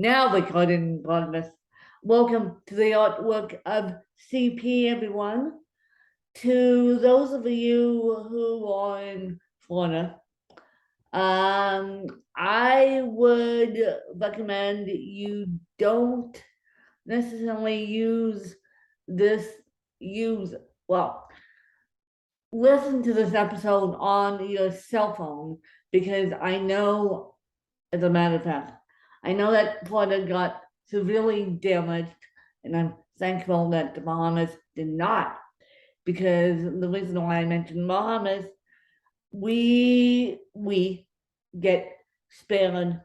Now recording in progress. Welcome to the artwork of CP, everyone. To those of you who are in Florida, I would recommend you don't necessarily listen to this episode on your cell phone, because I know, as a matter of fact, I know that Florida got severely damaged, and I'm thankful that the Bahamas did not, because the reason why I mentioned Bahamas, we get spared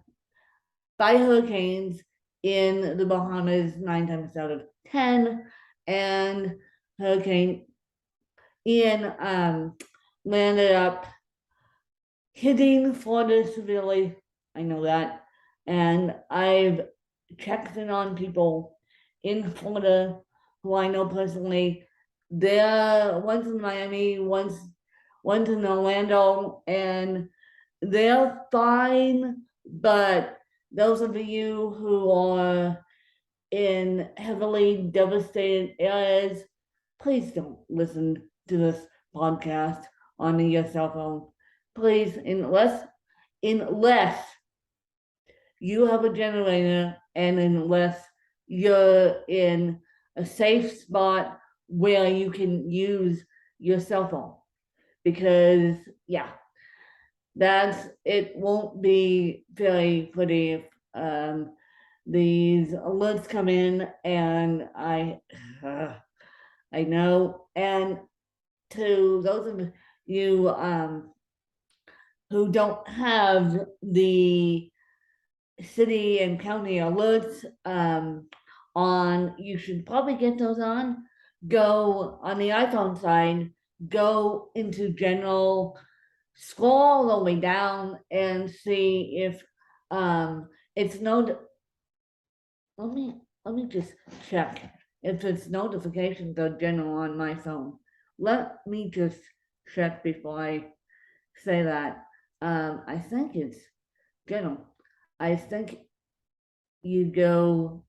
by hurricanes in the Bahamas 9 times out of 10, and Hurricane Ian landed up hitting Florida severely. I know that. And I've checked in on people in Florida who I know personally. They're one's in Miami, one's in Orlando, and they're fine. But those of you who are in heavily devastated areas, please don't listen to this podcast on your cell phone. Please, unless you have a generator, and unless you're in a safe spot where you can use your cell phone, because it won't be very pretty if these alerts come in, and I know. And to those of you who don't have the city and county alerts on, you should probably get those on. Go on the iPhone side, go into general, scroll all the way down and see if it's no. Let me just check if it's notifications are general on my phone. Let me just check before I say that. I think it's general. I think you go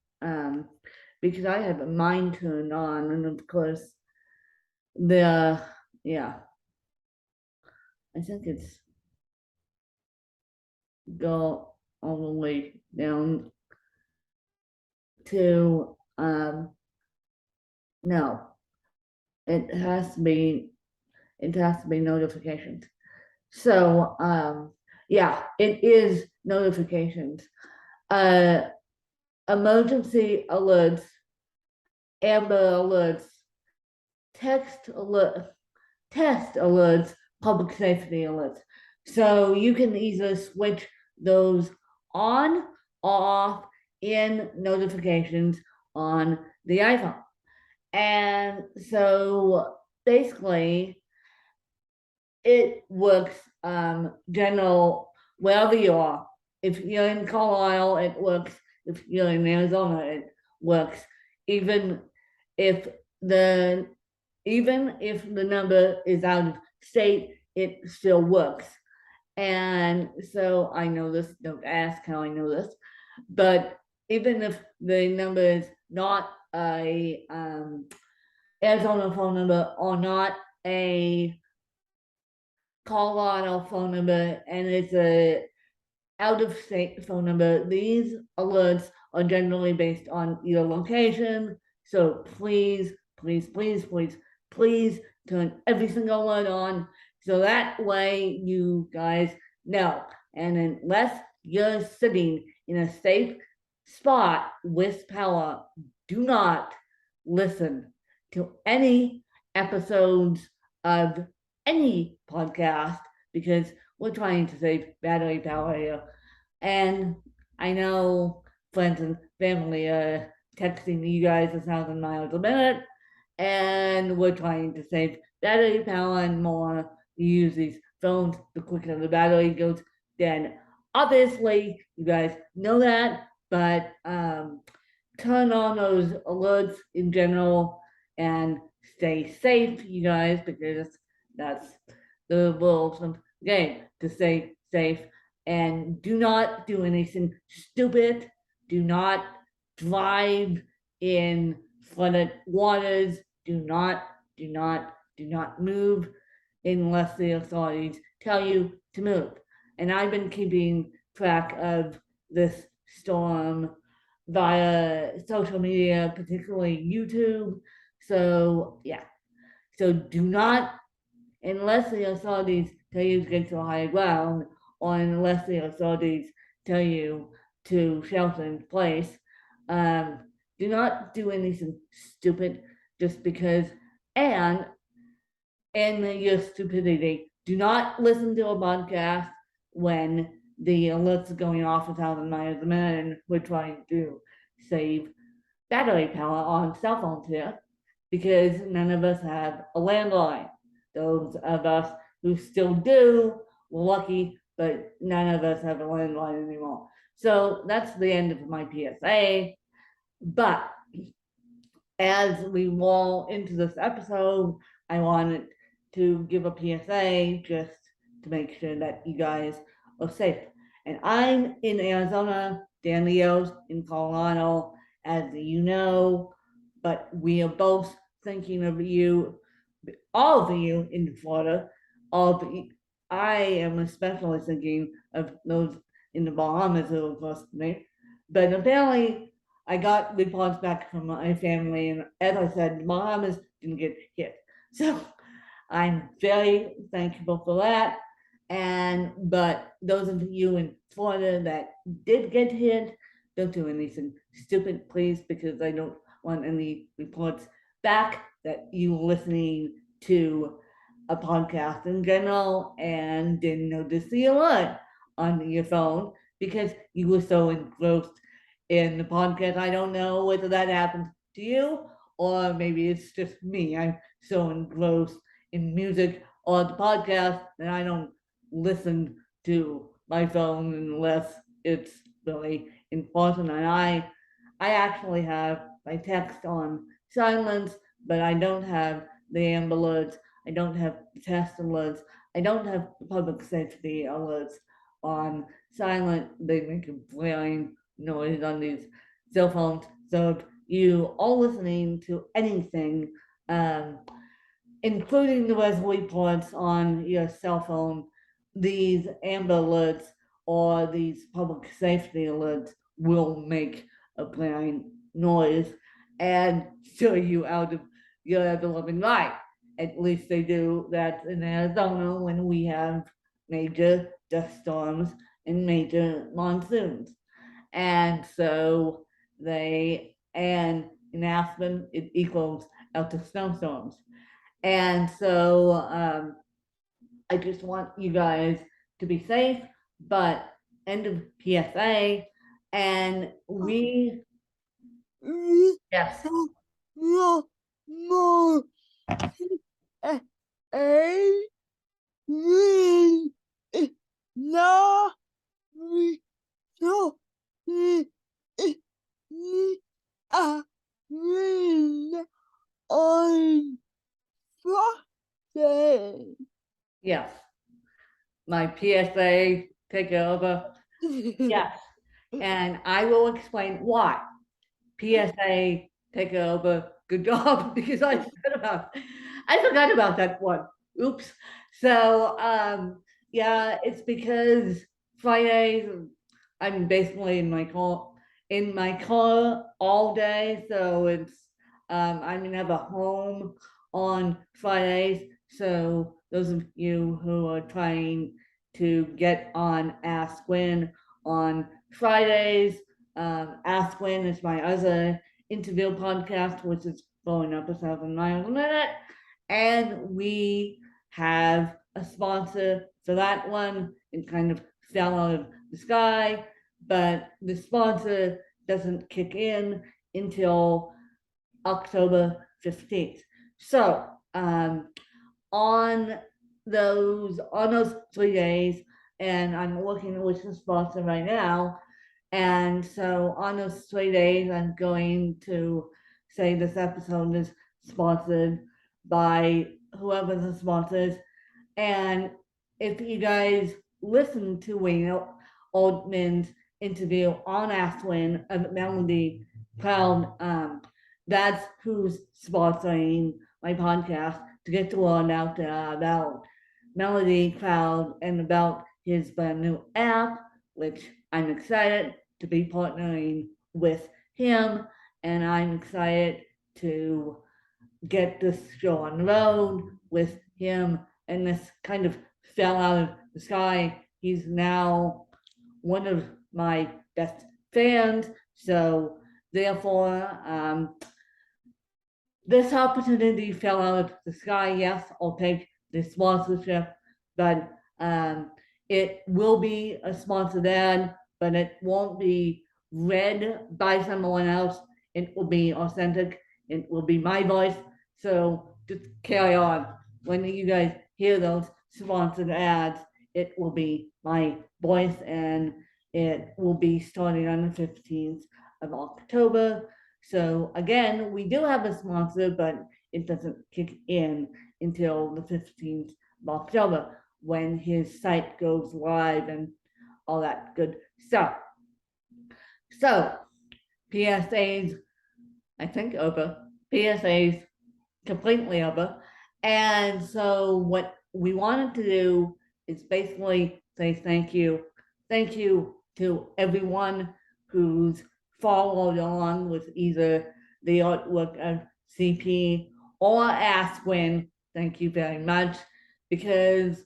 because I have mine turned on, and of course I think it's go all the way down to no, it has to be notifications. So it is notifications. Emergency alerts, Amber alerts, test alerts, public safety alerts. So you can either switch those on, off, in notifications on the iPhone. And so basically it works general wherever you are. If you're in Colorado, it works. If you're in Arizona, it works. Even if the number is out of state, it still works. And so I know this, don't ask how I know this, but even if the number is not a Arizona phone number, or not a Colorado phone number, and it's a out of state phone number, these alerts are generally based on your location. So please, please, please, please, please turn every single alert on, so that way you guys know. And unless you're sitting in a safe spot with power, do not listen to any episodes of any podcast, because we're trying to save battery power here. And I know friends and family are texting you guys 1,000 miles a minute, and we're trying to save battery power, and more you use these phones, the quicker the battery goes dead. Obviously, you guys know that, but turn on those alerts in general and stay safe, you guys, because that's the rules of the game, to stay safe, and do not do anything stupid do not drive in flooded waters. Do not move unless the authorities tell you to move. And I've been keeping track of this storm via social media, particularly YouTube. So yeah, so do not, unless the authorities tell you to get to a higher ground, or unless the authorities tell you to shelter in place, do not do anything stupid just because. And in your stupidity, do not listen to a podcast when the alerts are going off 1,000 miles a minute and we're trying to save battery power on cell phones here, because none of us have a landline. Those of us who still do, we're lucky, but none of us have a landline anymore. So that's the end of my PSA. But as we roll into this episode, I wanted to give a PSA just to make sure that you guys are safe. And I'm in Arizona, Dan Leo's in Colorado, as you know, but we are both thinking of you, all of you in Florida. I am especially thinking of those in the Bahamas who are close to me. But apparently, I got reports back from my family, and as I said, the Bahamas didn't get hit. So I'm very thankful for that. But those of you in Florida that did get hit, don't do anything stupid, please, because I don't want any reports back that you listening to a podcast in general and didn't notice the alert on your phone because you were so engrossed in the podcast. I don't know whether that happens to you, or maybe it's just me. I'm so engrossed in music or the podcast that I don't listen to my phone unless it's really important. And I actually have my text on silence, but I don't have the Amber Alerts. I don't have the test alerts. I don't have the public safety alerts on silent. They make a blaring noise on these cell phones. So if you are listening to anything, including the weather reports on your cell phone, these Amber Alerts or these public safety alerts will make a blaring noise and show you out of your ever living life. At least they do that in Arizona when we have major dust storms and major monsoons. And so and in Aspen, it equals out to snowstorms. And so I just want you guys to be safe, but end of PSA. And yes. No more. No, we no, on Friday. Yes. My PSA, take it over. Yes. And I will explain why. PSA, take it over. Good job, because I forgot about that one. Oops. So yeah, it's because Fridays I'm basically in my car all day. So it's I'm never home on Fridays. So those of you who are trying to get on Ask Win on Fridays, Ask Win is my other interview podcast, which is blowing up 1,000 miles a minute. And we have a sponsor for that one. It kind of fell out of the sky, but the sponsor doesn't kick in until October 15th. So on those 3 days, and I'm working with the sponsor right now. And so on those 3 days, I'm going to say this episode is sponsored by whoever the sponsor is. And if you guys listen to Wayne Oldman's interview on Aswin of Melody Cloud. That's who's sponsoring my podcast to get the word out about Melody Cloud and about his brand new app, which I'm excited to be partnering with him, and I'm excited to get this show on the road with him. And this kind of fell out of the sky. He's now one of my best fans, so therefore, this opportunity fell out of the sky. Yes, I'll take the sponsorship, but it will be a sponsored ad, but it won't be read by someone else. It will be authentic. It will be my voice. So just carry on. When you guys hear those sponsored ads, it will be my voice, and it will be starting on the 15th of October. So again, we do have a sponsor, but it doesn't kick in until the 15th of October when his site goes live and all that good stuff. So PSA's, I think, over. PSA's completely over. And so what we wanted to do is basically say thank you. Thank you to everyone who's followed along with either the artwork of CP or Aswin. Thank you very much. Because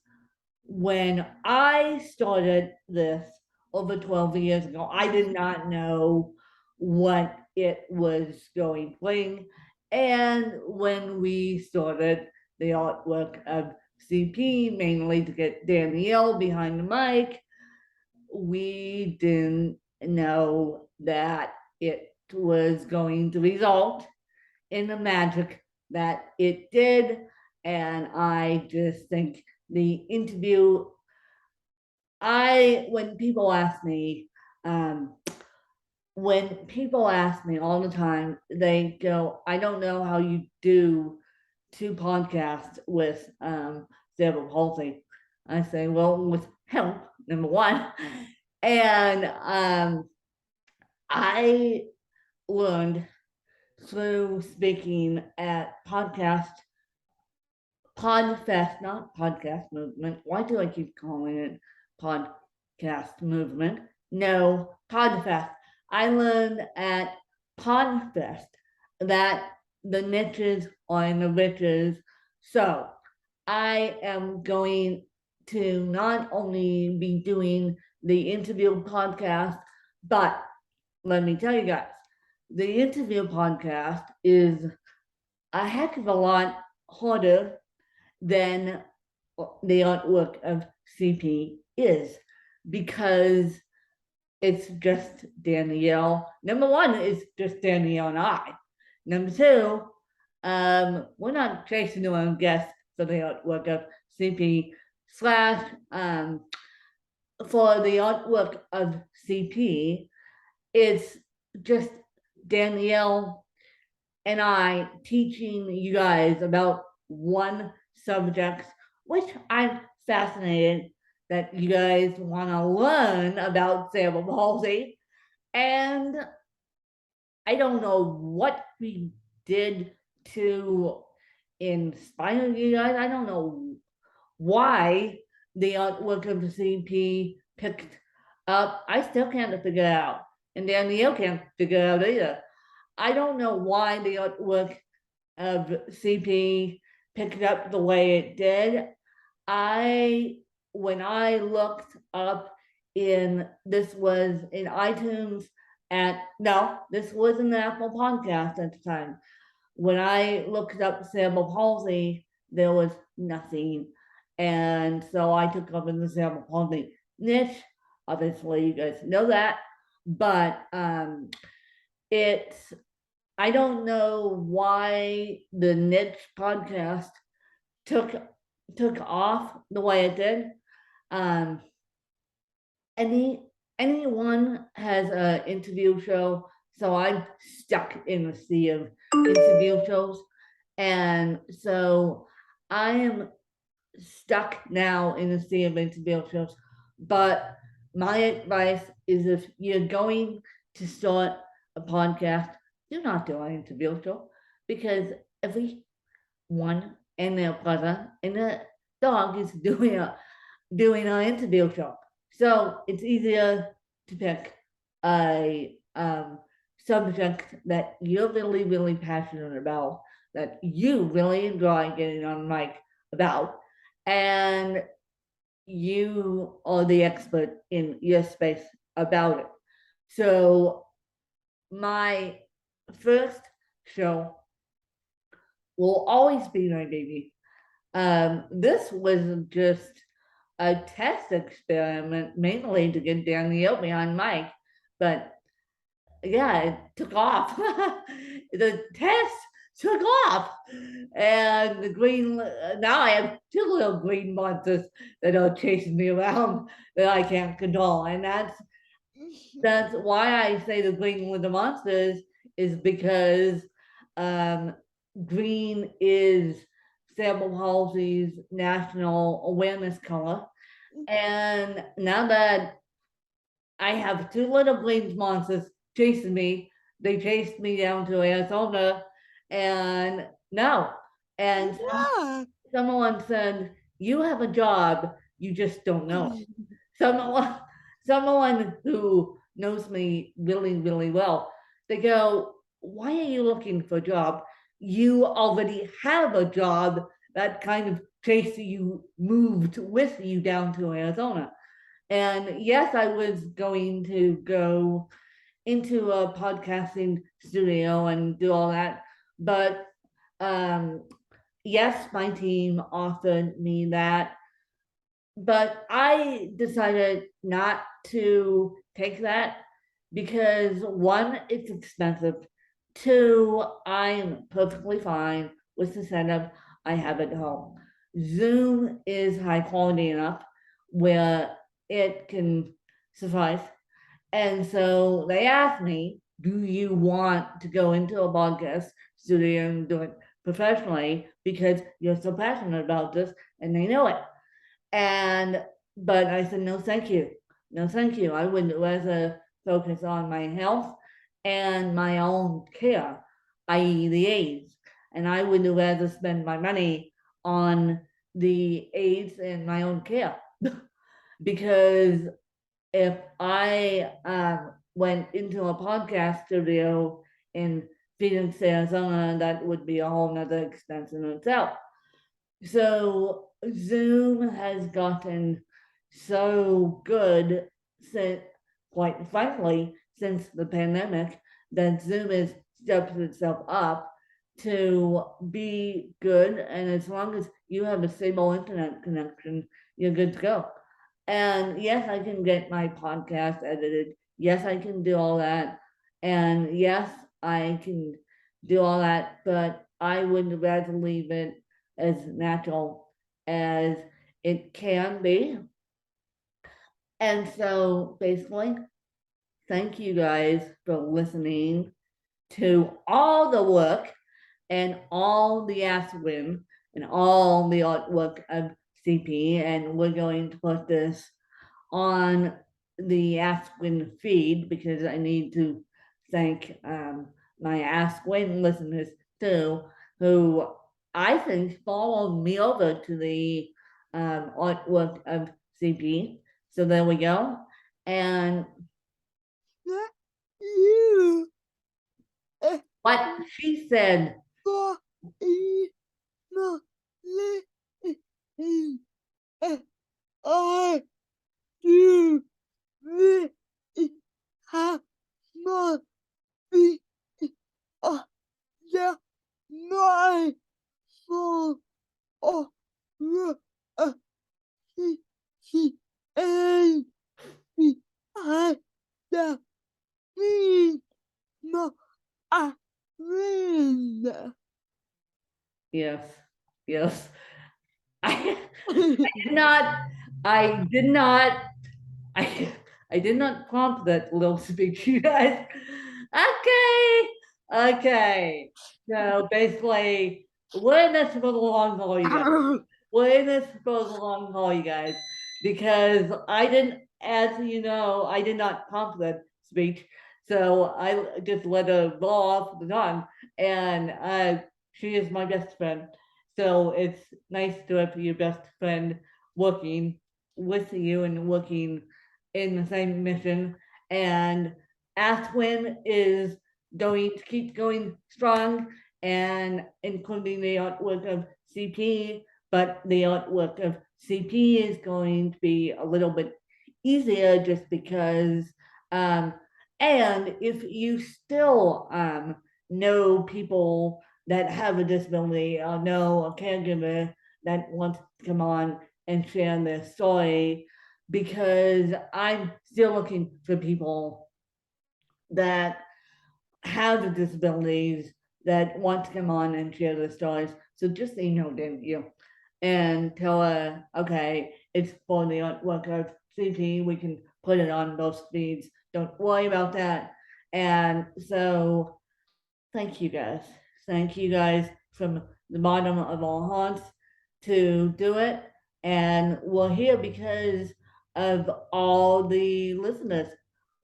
when I started this over 12 years ago, I did not know what it was going to bring. And when we started the artwork of CP, mainly to get Danielle behind the mic, we didn't know that it was going to result in the magic that it did. And I just think the interview, when people ask me all the time, they go, I don't know how you do 2 podcasts with cerebral palsy. I say, well, with help, number one. And I learned through speaking at PodFest, not podcast movement. Why do I keep calling it podcast movement? No, PodFest. I learned at PodFest that the niches are in the riches. So I am going to not only be doing the interview podcast, but let me tell you guys, the interview podcast is a heck of a lot harder than the artwork of CP is, because it's just Danielle. Number one, it's just Danielle and I. Number two, we're not chasing our own guests for the artwork of CP slash for the artwork of CP, it's just Danielle and I teaching you guys about one subject, which I'm fascinated that you guys want to learn about cerebral palsy. And I don't know what we did to inspire you guys. I don't know why the artwork of the CP picked up. I still can't figure it out. And Danielle can't figure it out either. I don't know why the artwork of CP picked up the way it did. When I looked up this was in iTunes this was an Apple podcast at the time. When I looked up cerebral palsy, there was nothing. And so I took up in the cerebral palsy niche. Obviously, you guys know that. But I don't know why the niche podcast took off the way it did. Anyone has an interview show, so I'm stuck in a sea of interview shows, and so I am stuck now in a sea of interview shows. But my advice is if you're going to start a podcast, do not do an interview show, because everyone and their brother and their dog is doing an interview show. So it's easier to pick a subject that you're really, really passionate about, that you really enjoy getting on mic about, and you are the expert in your space about it. So my first show will always be my baby. This was just a test experiment, mainly to get Danielle on mic, but yeah, it took off. The test took off, and the green. Now I have two little green monsters that are chasing me around that I can't control, and that's why I say the green with the monsters is because green is cerebral palsy's national awareness color, and now that I have two little green monsters chasing me. They chased me down to Arizona, and no, and Yeah. someone said, "You have a job, you just don't know it." Someone, someone who knows me really, really well, they go, "Why are you looking for a job? You already have a job that kind of chased you, moved with you down to Arizona." And yes, I was going to go into a podcasting studio and do all that, but yes, my team offered me that, but I decided not to take that because one, it's expensive. Two, I'm perfectly fine with the setup I have at home. Zoom is high quality enough where it can suffice. And so they asked me, do you want to go into a podcast studio and do it professionally because you're so passionate about this and they know it? And but I said, no, thank you. No, thank you. I would rather focus on my health and my own care, i.e., the AIDS. And I would rather spend my money on the AIDS and my own care. Because if I went into a podcast studio in Phoenix, Arizona, that would be a whole nother expense in itself. So Zoom has gotten so good since, quite frankly, since the pandemic, that Zoom has stepped itself up to be good. And as long as you have a stable internet connection, you're good to go. And yes, I can get my podcast edited. Yes, I can do all that. And yes, I can do all that, but I would rather leave it as natural as it can be. And so basically, thank you guys for listening to all the work and all the Aswin and all the artwork of CP. And we're going to put this on the Askwin feed because I need to thank my Askwin listeners too, who I think followed me over to the artwork of CP. So there we go. And That you what she said, for no I do have not be yeah my for oh he and I the me no I win. yes, yes. I did not, I did not, I, I did not prompt that little speech, you guys. Okay. So basically, we're in this for the long haul, you guys. We're in this for the long haul, you guys, because I didn't as you know, I did not prompt that speech, so I just let her roll off the tongue. And she is my best friend, so it's nice to have your best friend working with you and working in the same mission. And Aswin is going to keep going strong, and including the artwork of CP, but the artwork of CP is going to be a little bit easier just because and if you still know people that have a disability or know a caregiver that wants to come on and share their story, because I'm still looking for people that have disabilities that want to come on and share their stories. So just email them you and tell her, okay, it's for the artwork of CP. We can put it on both feeds. Don't worry about that. And so thank you guys. Thank you guys from the bottom of our hearts to do it. And we're here because of all the listeners.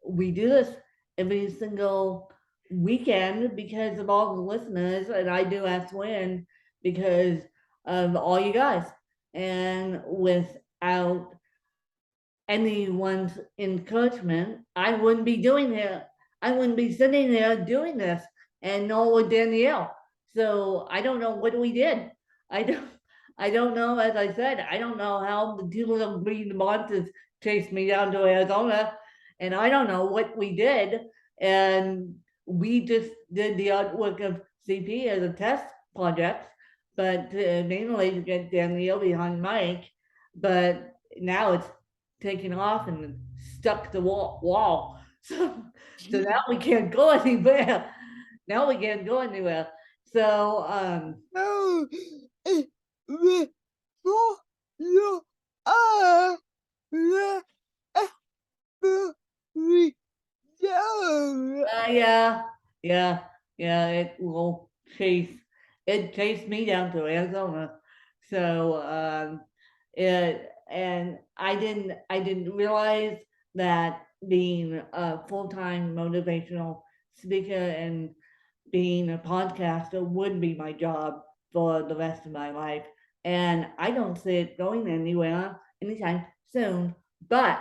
We do this every single weekend because of all the listeners, and I do Aswin because of all you guys. And without anyone's encouragement, I wouldn't be doing it. I wouldn't be sitting there doing this, and nor would Danielle. So I don't know what we did. I don't. I don't know. As I said, I don't know how the two little green monsters chased me down to Arizona, and I don't know what we did. And we just did the artwork of CP as a test project, but mainly to get Danielle behind Mike. But now it's taken off and stuck the wall. So now we can't go anywhere. Now we can't go anywhere. So No, we for you are the every yeah, yeah, yeah, it chased me down to Arizona. So it and I didn't realize that being a full-time motivational speaker and being a podcaster would be my job for the rest of my life. And I don't see it going anywhere anytime soon. But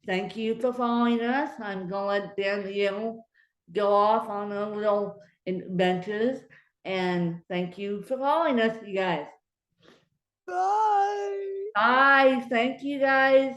thank you for following us. I'm gonna let Danielle go off on her little adventures. And thank you for following us, you guys. Bye. Bye. Thank you guys.